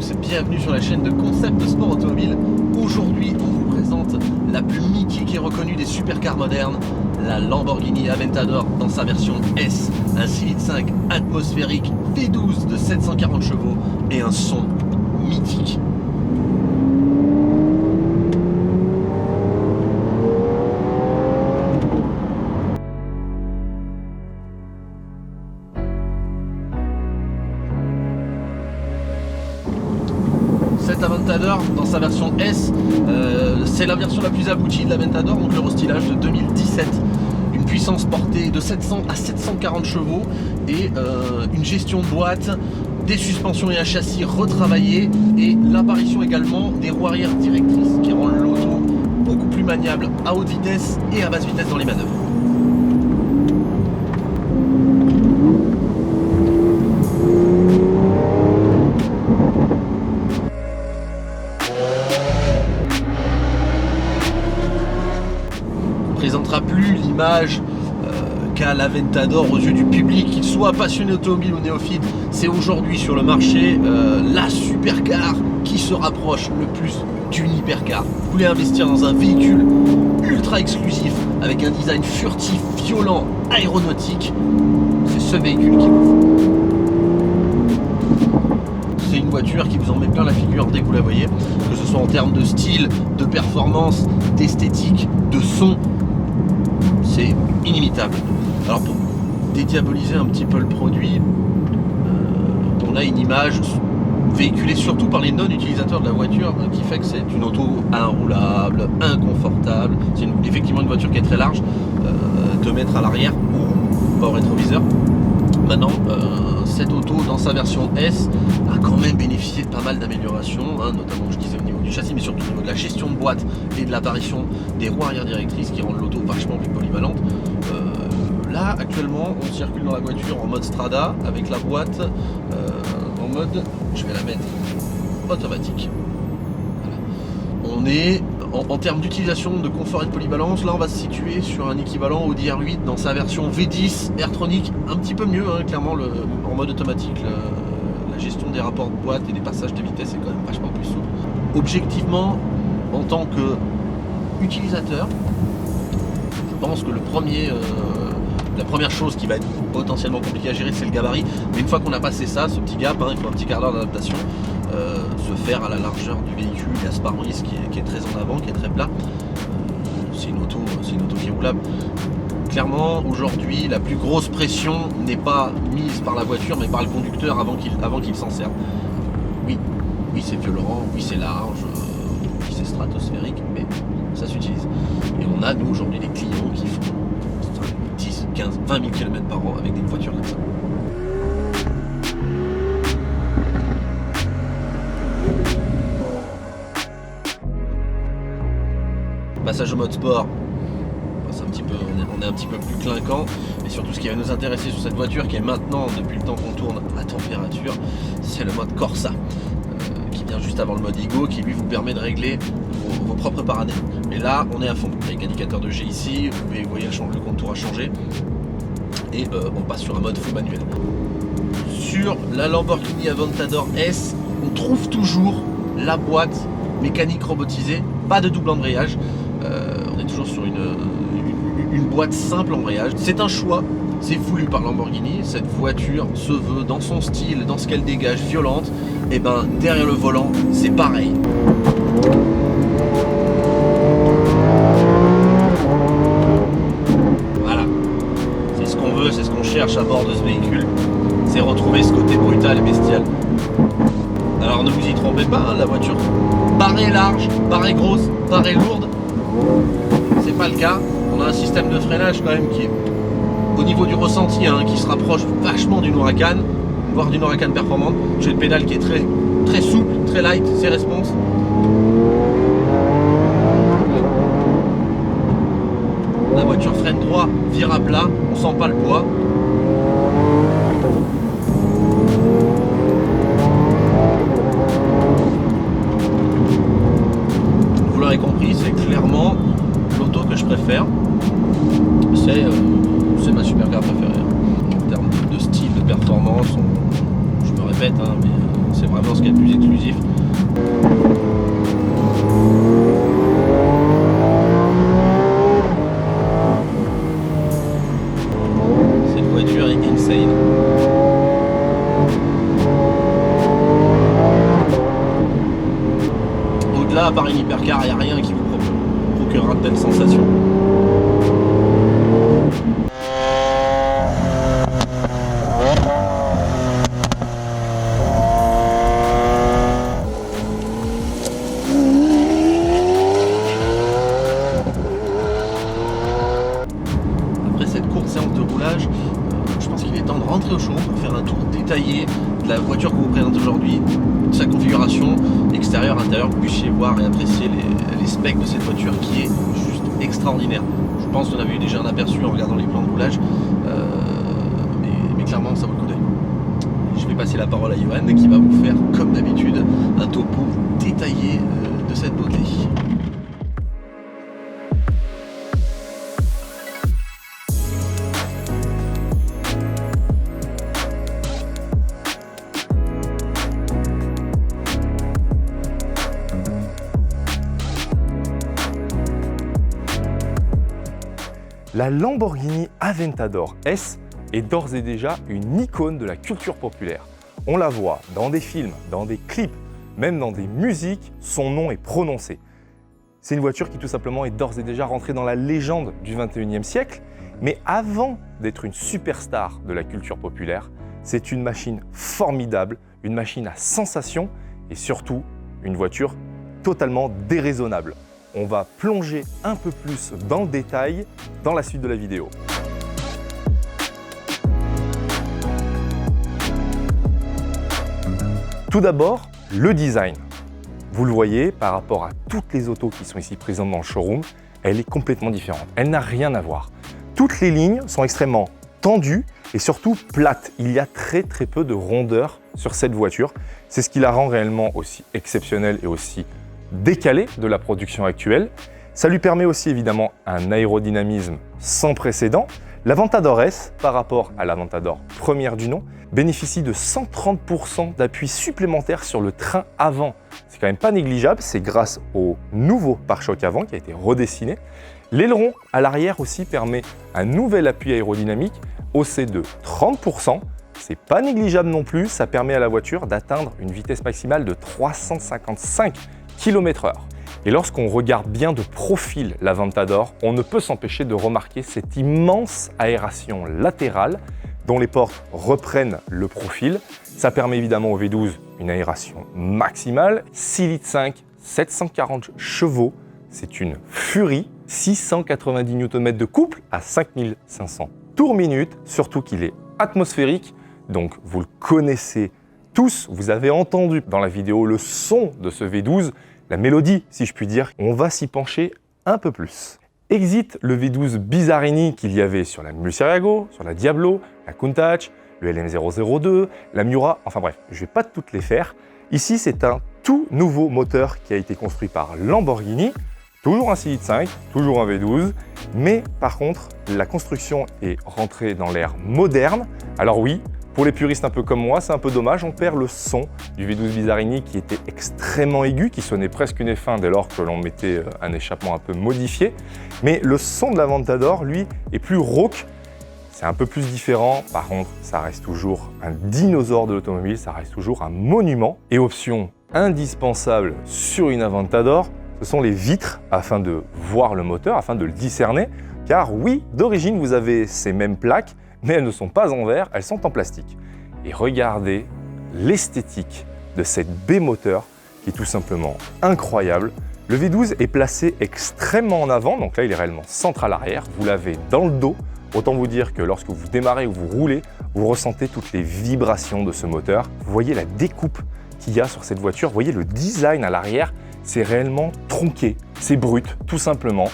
tous, bienvenue sur la chaîne de Concept Sport Automobile. Aujourd'hui, on vous présente la plus mythique et reconnue des supercars modernes, la Lamborghini Aventador dans sa version S, un 6,5 litres atmosphérique V12 de 740 chevaux et un son mythique. Cette Aventador dans sa version S, c'est la version la plus aboutie de l'Aventador, donc le restylage de 2017. Une puissance portée de 700 à 740 chevaux et une gestion de boîte, des suspensions et un châssis retravaillé et l'apparition également des roues arrière directrices qui rendent l'auto beaucoup plus maniable à haute vitesse et à basse vitesse dans les manœuvres. Présentera plus l'image qu'a l'Aventador aux yeux du public, qu'il soit passionné automobile ou néophyte. C'est aujourd'hui sur le marché la supercar qui se rapproche le plus d'une hypercar. Vous voulez investir dans un véhicule ultra exclusif avec un design furtif, violent, aéronautique, c'est ce véhicule qu'il vous faut. C'est une voiture qui vous en met plein la figure dès que vous la voyez, que ce soit en termes de style, de performance, d'esthétique, de son. C'est inimitable. Alors pour dédiaboliser un petit peu le produit, on a une image véhiculée surtout par les non-utilisateurs de la voiture qui fait que c'est une auto inroulable, inconfortable. C'est effectivement une voiture qui est très large, 2 mètres à l'arrière, pas au rétroviseur. Maintenant, cette auto dans sa version S a quand même bénéficié de pas mal d'améliorations, notamment je disais au niveau du châssis, mais surtout au niveau de la gestion de boîte et de l'apparition des roues arrière directrices qui rendent l'auto vachement plus polyvalente. Là, actuellement, on circule dans la voiture en mode Strada avec la boîte en mode, je vais la mettre automatique. Voilà. On est en termes d'utilisation, de confort et de polyvalence, là on va se situer sur un équivalent Audi R8 dans sa version V10 Airtronic, un petit peu mieux, clairement en mode automatique, la gestion des rapports de boîte et des passages de vitesse est quand même vachement plus souple. Objectivement, en tant qu'utilisateur, je pense que la première chose qui va être potentiellement compliquée à gérer, c'est le gabarit. Mais une fois qu'on a passé ça, ce petit gap, il faut un petit quart d'heure d'adaptation, se faire à la largeur du véhicule. Il y a Sparris qui est très en avant, qui est très plat. C'est une auto qui est roulable. Clairement, aujourd'hui, la plus grosse pression n'est pas mise par la voiture, mais par le conducteur avant qu'il s'en serve. Oui, c'est violent, oui, c'est large, oui, c'est stratosphérique, mais ça s'utilise. Et on a, nous, aujourd'hui, des clients qui font 10, 15, 20 000 km par an avec des voitures comme ça. Passage au mode sport, on est un petit peu plus clinquant, mais surtout ce qui va nous intéresser sur cette voiture, qui est maintenant, depuis le temps qu'on tourne, à température, c'est le mode Corsa, qui vient juste avant le mode Ego, qui lui vous permet de régler vos propres paramètres. Mais là, on est à fond, avec indicateur de G ici, vous voyez le contour a changé, et on passe sur un mode full manuel. Sur la Lamborghini Aventador S, on trouve toujours la boîte mécanique robotisée, pas de double embrayage. On est toujours sur une boîte simple embrayage. C'est un choix, c'est voulu par Lamborghini. Cette voiture se veut dans son style, dans ce qu'elle dégage, violente. Et ben derrière le volant, c'est pareil. Voilà, c'est ce qu'on veut, c'est ce qu'on cherche à bord de ce véhicule. C'est retrouver ce côté brutal et bestial. Alors ne vous y trompez pas, la voiture paraît large, paraît grosse, paraît lourde. C'est pas le cas. On a un système de freinage quand même qui est au niveau du ressenti, qui se rapproche vachement d'une Huracan, voire d'une Huracan performante. J'ai une pédale qui est très, très souple, très light, c'est response. La voiture freine droit, vire à plat, on sent pas le poids. Vous l'aurez compris, c'est clairement l'auto que je préfère. C'est ma supercar préférée. En termes de style, de performance, je me répète, mais c'est vraiment ce qu'il y a de plus exclusif. Cette voiture est insane. Au-delà, à part une hypercar, il n'y a rien qui vous procurera de telles sensations. Après cette courte séance de roulage, je pense qu'il est temps de rentrer au showroom pour faire un tour détaillé de la voiture que vous présente aujourd'hui, de sa configuration extérieure, intérieure, que vous puissiez voir et apprécier les specs de cette voiture qui est juste extraordinaire. Je pense qu'on avait eu déjà un aperçu en regardant les plans de roulage, mais clairement ça vaut le coup d'œil. Je vais passer la parole à Johan qui va vous faire, comme d'habitude, un topo détaillé de cette beauté. La Lamborghini Aventador S est d'ores et déjà une icône de la culture populaire. On la voit dans des films, dans des clips, même dans des musiques, son nom est prononcé. C'est une voiture qui tout simplement est d'ores et déjà rentrée dans la légende du 21e siècle, mais avant d'être une superstar de la culture populaire, c'est une machine formidable, une machine à sensation et surtout une voiture totalement déraisonnable. On va plonger un peu plus dans le détail dans la suite de la vidéo. Tout d'abord, le design. Vous le voyez, par rapport à toutes les autos qui sont ici présentes dans le showroom, elle est complètement différente. Elle n'a rien à voir. Toutes les lignes sont extrêmement tendues et surtout plates. Il y a très peu de rondeur sur cette voiture. C'est ce qui la rend réellement aussi exceptionnelle et aussi décalée de la production actuelle. Ça lui permet aussi évidemment un aérodynamisme sans précédent. L'Aventador S, par rapport à l'Aventador première du nom, bénéficie de 130% d'appui supplémentaire sur le train avant. C'est quand même pas négligeable, c'est grâce au nouveau pare-choc avant qui a été redessiné. L'aileron à l'arrière aussi permet un nouvel appui aérodynamique haussé de 30%. C'est pas négligeable non plus, ça permet à la voiture d'atteindre une vitesse maximale de 355 km/h. Et lorsqu'on regarde bien de profil l'Aventador, on ne peut s'empêcher de remarquer cette immense aération latérale dont les portes reprennent le profil. Ça permet évidemment au V12 une aération maximale, 6,5 litres, 740 chevaux, c'est une furie, 690 Nm de couple à 5500 tours minute, surtout qu'il est atmosphérique, donc vous le connaissez tous, vous avez entendu dans la vidéo le son de ce V12, la mélodie si je puis dire, on va s'y pencher un peu plus. Exit le V12 Bizarini qu'il y avait sur la Murcielago, sur la Diablo, la Countach, le LM002, la Miura, enfin bref, je ne vais pas toutes les faire. Ici, c'est un tout nouveau moteur qui a été construit par Lamborghini, toujours un 6,5 litres, toujours un V12, mais par contre, la construction est rentrée dans l'ère moderne. Alors oui, pour les puristes un peu comme moi, c'est un peu dommage, on perd le son du V12 Bizarini qui était extrêmement aigu, qui sonnait presque une F1 dès lors que l'on mettait un échappement un peu modifié. Mais le son de l'Aventador, lui, est plus rauque, c'est un peu plus différent. Par contre, ça reste toujours un dinosaure de l'automobile, ça reste toujours un monument. Et option indispensable sur une Aventador, ce sont les vitres afin de voir le moteur, afin de le discerner. Car oui, d'origine, vous avez ces mêmes plaques, mais elles ne sont pas en verre, elles sont en plastique. Et regardez l'esthétique de cette B-moteur qui est tout simplement incroyable. Le V12 est placé extrêmement en avant, donc là il est réellement central arrière, vous l'avez dans le dos. Autant vous dire que lorsque vous démarrez ou vous roulez, vous ressentez toutes les vibrations de ce moteur. Vous voyez la découpe qu'il y a sur cette voiture, vous voyez le design à l'arrière, c'est réellement tronqué, c'est brut, tout simplement.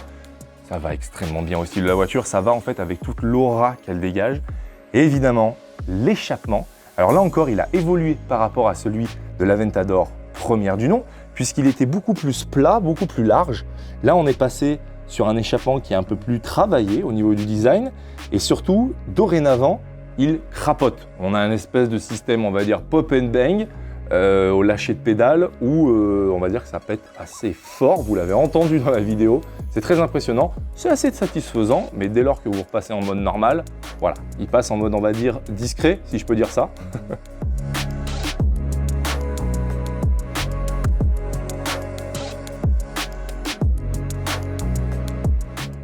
Ça va extrêmement bien au style de la voiture, ça va en fait avec toute l'aura qu'elle dégage. Et évidemment, l'échappement. Alors là encore, il a évolué par rapport à celui de l'Aventador première du nom, puisqu'il était beaucoup plus plat, beaucoup plus large. Là, on est passé sur un échappement qui est un peu plus travaillé au niveau du design. Et surtout, dorénavant, il crapote. On a un espèce de système, on va dire, pop and bang. au lâcher de pédale ou on va dire que ça pète assez fort, vous l'avez entendu dans la vidéo, c'est très impressionnant, c'est assez satisfaisant, mais dès lors que vous repassez en mode normal, voilà, il passe en mode on va dire discret, si je peux dire ça.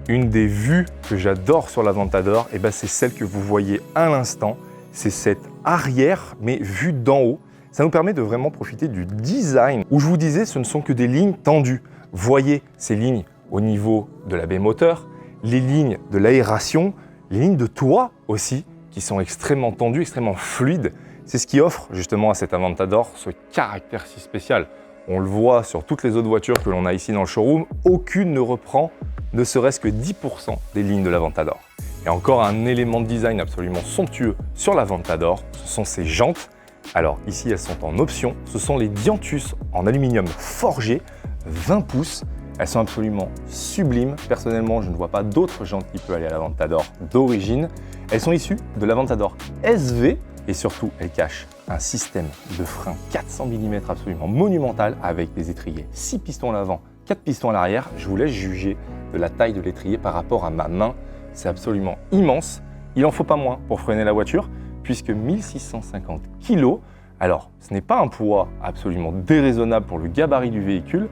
Une des vues que j'adore sur l'Aventador, eh ben, c'est celle que vous voyez à l'instant, c'est cette arrière, mais vue d'en haut. Ça nous permet de vraiment profiter du design, où je vous disais, ce ne sont que des lignes tendues. Voyez ces lignes au niveau de la baie moteur, les lignes de l'aération, les lignes de toit aussi, qui sont extrêmement tendues, extrêmement fluides. C'est ce qui offre justement à cet Aventador ce caractère si spécial. On le voit sur toutes les autres voitures que l'on a ici dans le showroom, aucune ne reprend ne serait-ce que 10% des lignes de l'Aventador. Et encore un élément de design absolument somptueux sur l'Aventador, ce sont ces jantes. Alors ici, elles sont en option. Ce sont les Dianthus en aluminium forgé, 20 pouces. Elles sont absolument sublimes. Personnellement, je ne vois pas d'autres jantes qui peuvent aller à l'Aventador d'origine. Elles sont issues de l'Aventador SV et surtout, elles cachent un système de frein 400 mm absolument monumental avec des étriers 6 pistons à l'avant, 4 pistons à l'arrière. Je vous laisse juger de la taille de l'étrier par rapport à ma main. C'est absolument immense. Il n'en faut pas moins pour freiner la voiture, puisque 1650 kg. Alors, ce n'est pas un poids absolument déraisonnable pour le gabarit du véhicule,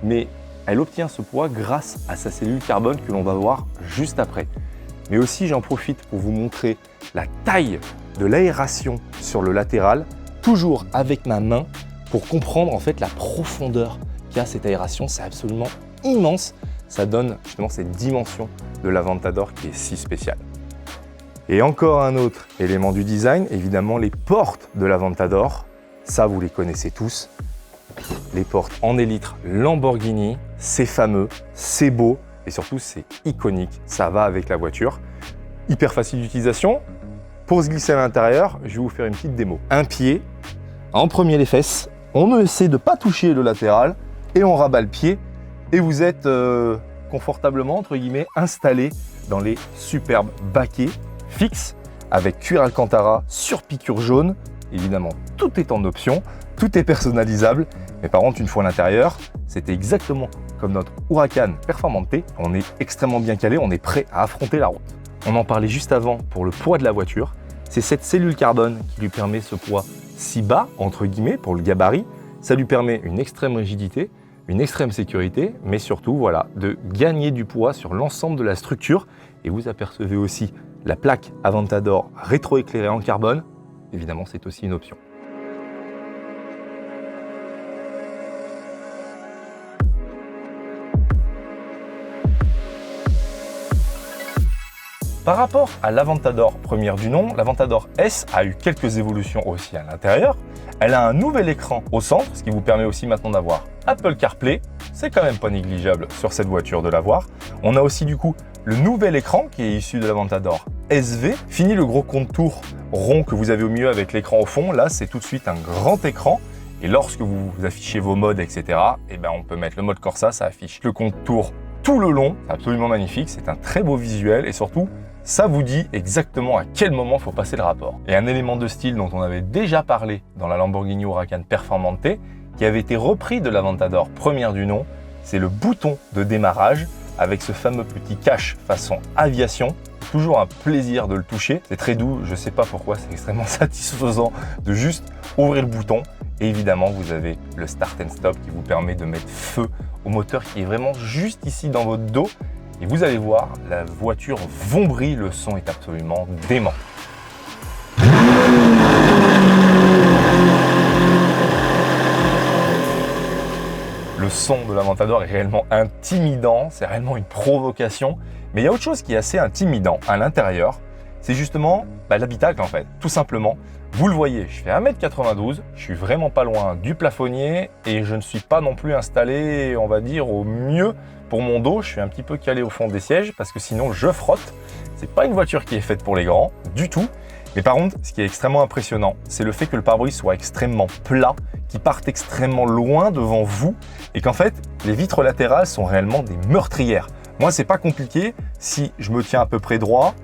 mais elle obtient ce poids grâce à sa cellule carbone que l'on va voir juste après. Mais aussi, j'en profite pour vous montrer la taille de l'aération sur le latéral, toujours avec ma main, pour comprendre en fait la profondeur qu'a cette aération. C'est absolument immense. Ça donne justement cette dimension de l'Aventador qui est si spéciale. Et encore un autre élément du design, évidemment les portes de l'Aventador. Ça, vous les connaissez tous. Les portes en élytre Lamborghini, c'est fameux, c'est beau et surtout c'est iconique. Ça va avec la voiture. Hyper facile d'utilisation. Pour se glisser à l'intérieur, je vais vous faire une petite démo. Un pied, en premier les fesses, on essaie de ne pas toucher le latéral et on rabat le pied et vous êtes confortablement, entre guillemets, installé dans les superbes baquets fixes avec cuir Alcantara sur piqûre jaune. Évidemment, tout est en option, tout est personnalisable. Mais par contre, une fois à l'intérieur, c'est exactement comme notre Huracan Performante. On est extrêmement bien calé, on est prêt à affronter la route. On en parlait juste avant pour le poids de la voiture. C'est cette cellule carbone qui lui permet ce poids si bas, entre guillemets, pour le gabarit. Ça lui permet une extrême rigidité, une extrême sécurité, mais surtout, voilà, de gagner du poids sur l'ensemble de la structure. Et vous apercevez aussi la plaque Aventador rétroéclairée en carbone. Évidemment, c'est aussi une option. Par rapport à l'Aventador première du nom, l'Aventador S a eu quelques évolutions aussi à l'intérieur. Elle a un nouvel écran au centre, ce qui vous permet aussi maintenant d'avoir Apple CarPlay. C'est quand même pas négligeable sur cette voiture de l'avoir. On a aussi du coup le nouvel écran qui est issu de l'Aventador SV. Fini le gros contour rond que vous avez au milieu avec l'écran au fond. Là, c'est tout de suite un grand écran. Et lorsque vous affichez vos modes, etc., eh ben, on peut mettre le mode Corsa, ça affiche le contour tout le long. C'est absolument magnifique, c'est un très beau visuel et surtout, ça vous dit exactement à quel moment il faut passer le rapport. Et un élément de style dont on avait déjà parlé dans la Lamborghini Huracan Performante, qui avait été repris de l'Aventador première du nom, c'est le bouton de démarrage avec ce fameux petit cache façon aviation. Toujours un plaisir de le toucher, c'est très doux, je ne sais pas pourquoi, c'est extrêmement satisfaisant de juste ouvrir le bouton. Et évidemment, vous avez le Start and Stop qui vous permet de mettre feu au moteur qui est vraiment juste ici dans votre dos. Et vous allez voir, la voiture vombrit, le son est absolument dément. Le son de l'Aventador est réellement intimidant, c'est réellement une provocation. Mais il y a autre chose qui est assez intimidant à l'intérieur, c'est justement l'habitacle en fait, tout simplement. Vous le voyez, je fais 1m92, je suis vraiment pas loin du plafonnier et je ne suis pas non plus installé, on va dire, au mieux pour mon dos. Je suis un petit peu calé au fond des sièges parce que sinon je frotte. C'est pas une voiture qui est faite pour les grands, du tout. Mais par contre, ce qui est extrêmement impressionnant, c'est le fait que le pare-brise soit extrêmement plat, qu'il parte extrêmement loin devant vous et qu'en fait, les vitres latérales sont réellement des meurtrières. Moi, c'est pas compliqué. Si je me tiens à peu près droit,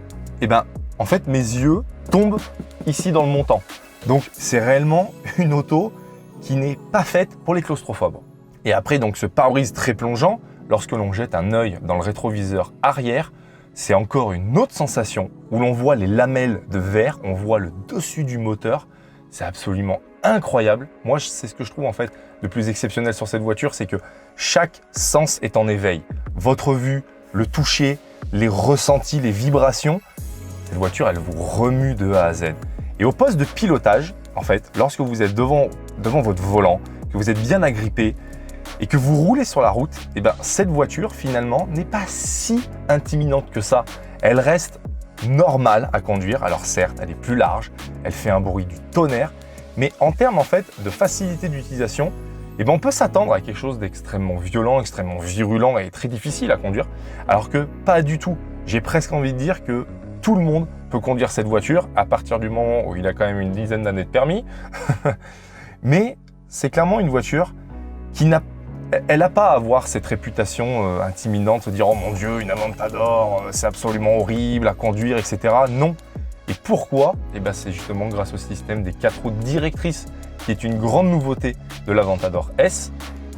eh ben, en fait, mes yeux tombent ici dans le montant. Donc, c'est réellement une auto qui n'est pas faite pour les claustrophobes. Et après, donc, ce pare-brise très plongeant, lorsque l'on jette un œil dans le rétroviseur arrière, c'est encore une autre sensation où l'on voit les lamelles de verre, on voit le dessus du moteur. C'est absolument incroyable. Moi, c'est ce que je trouve en fait de plus exceptionnel sur cette voiture, c'est que chaque sens est en éveil. Votre vue, le toucher, les ressentis, les vibrations. Cette voiture, elle vous remue de A à Z. Et au poste de pilotage, en fait, lorsque vous êtes devant votre volant, que vous êtes bien agrippé et que vous roulez sur la route, eh ben, cette voiture, finalement, n'est pas si intimidante que ça. Elle reste normale à conduire. Alors certes, elle est plus large, elle fait un bruit du tonnerre, mais en termes en fait de facilité d'utilisation, eh ben, on peut s'attendre à quelque chose d'extrêmement violent, extrêmement virulent et très difficile à conduire, alors que pas du tout. J'ai presque envie de dire que tout le monde peut conduire cette voiture à partir du moment où il a quand même une dizaine d'années de permis. Mais c'est clairement une voiture qui n'a pas à avoir cette réputation intimidante, de dire « Oh mon Dieu, une Aventador, c'est absolument horrible à conduire, etc. » Non. Et pourquoi? Eh ben, c'est justement grâce au système des 4 roues directrices, qui est une grande nouveauté de l'Aventador S.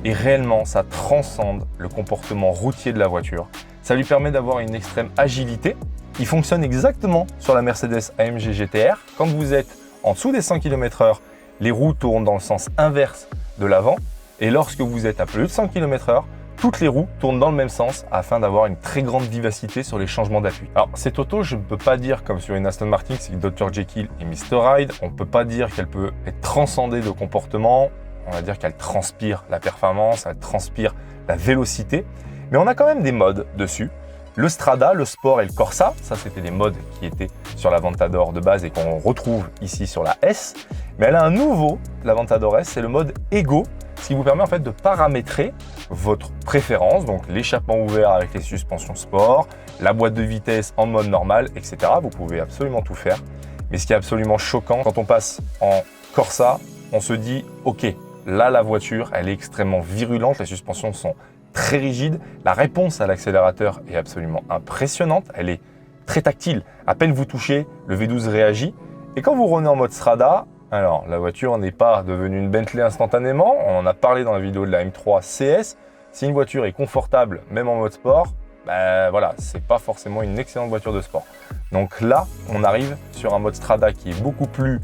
Et réellement, ça transcende le comportement routier de la voiture. Ça lui permet d'avoir une extrême agilité. Il fonctionne exactement sur la Mercedes AMG GT-R. Quand vous êtes en dessous des 100 km/h, les roues tournent dans le sens inverse de l'avant. Et lorsque vous êtes à plus de 100 km/h, toutes les roues tournent dans le même sens afin d'avoir une très grande vivacité sur les changements d'appui. Alors cette auto, je ne peux pas dire comme sur une Aston Martin, c'est Dr Jekyll et Mr Hyde. On ne peut pas dire qu'elle peut être transcendée de comportement. On va dire qu'elle transpire la performance, elle transpire la vélocité. Mais on a quand même des modes dessus. Le Strada, le Sport et le Corsa, ça c'était des modes qui étaient sur l'Aventador de base et qu'on retrouve ici sur la S. Mais elle a un nouveau, l'Aventador S, c'est le mode Ego, ce qui vous permet en fait de paramétrer votre préférence, donc l'échappement ouvert avec les suspensions sport, la boîte de vitesse en mode normal, etc. Vous pouvez absolument tout faire. Mais ce qui est absolument choquant, quand on passe en Corsa, on se dit « Ok, là la voiture, elle est extrêmement virulente, les suspensions sont très rigides, la réponse à l'accélérateur est absolument impressionnante, elle est très tactile. À peine vous touchez, le V12 réagit. Et quand vous revenez en mode Strada, alors la voiture n'est pas devenue une Bentley instantanément, on en a parlé dans la vidéo de la M3 CS. Si une voiture est confortable, même en mode sport, ben voilà, c'est pas forcément une excellente voiture de sport. Donc là, on arrive sur un mode Strada qui est beaucoup plus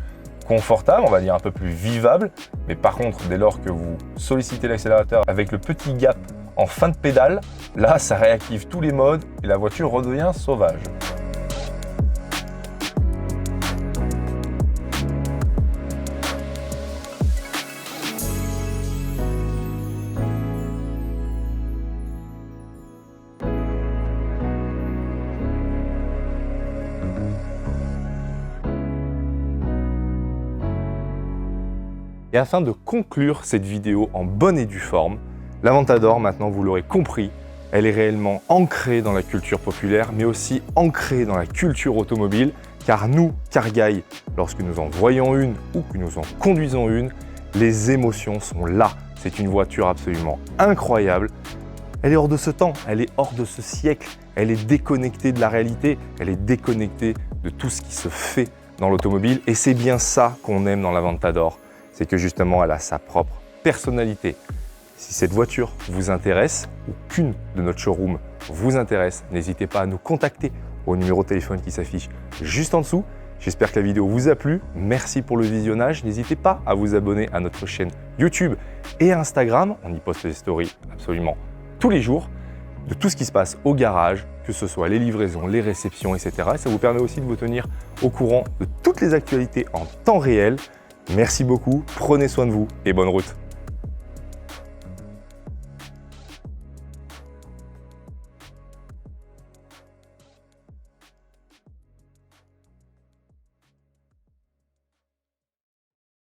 confortable, on va dire un peu plus vivable. Mais par contre, dès lors que vous sollicitez l'accélérateur avec le petit gap en fin de pédale, là, ça réactive tous les modes et la voiture redevient sauvage. Et afin de conclure cette vidéo en bonne et due forme, l'Aventador, maintenant vous l'aurez compris, elle est réellement ancrée dans la culture populaire, mais aussi ancrée dans la culture automobile, car nous, car guys, lorsque nous en voyons une ou que nous en conduisons une, les émotions sont là. C'est une voiture absolument incroyable. Elle est hors de ce temps, elle est hors de ce siècle, elle est déconnectée de la réalité, elle est déconnectée de tout ce qui se fait dans l'automobile, et c'est bien ça qu'on aime dans l'Aventador. C'est que justement, elle a sa propre personnalité. Si cette voiture vous intéresse ou qu'une de notre showroom vous intéresse, n'hésitez pas à nous contacter au numéro de téléphone qui s'affiche juste en dessous. J'espère que la vidéo vous a plu. Merci pour le visionnage. N'hésitez pas à vous abonner à notre chaîne YouTube et Instagram. On y poste des stories absolument tous les jours de tout ce qui se passe au garage, que ce soit les livraisons, les réceptions, etc. Et ça vous permet aussi de vous tenir au courant de toutes les actualités en temps réel. Merci beaucoup, prenez soin de vous et bonne route.